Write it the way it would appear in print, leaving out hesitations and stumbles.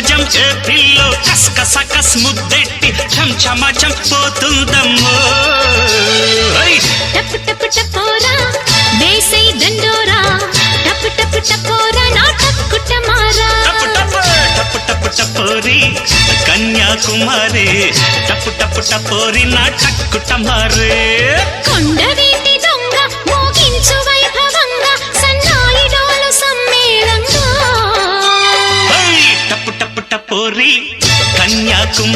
జం ఏప్రిల్లో కస్ ముద్దెట్టి చంచమచం పోతుందమ్మో టప్ టప్ టపోరా వేసై దండోరా టప్ టప్ టపోరా నా టక్కుటమారా టప్ టప్ టప్ టప్ టపోరి కన్యాకుమారి టప్ టప్ టపోరి నా టక్కుటమారే కొండవీటి దొంగ మోగించు వైభవంగా సన్నాయి డోలు సమ్మేళంగా టప్ టప్ టపోరి కన్యాకుమారి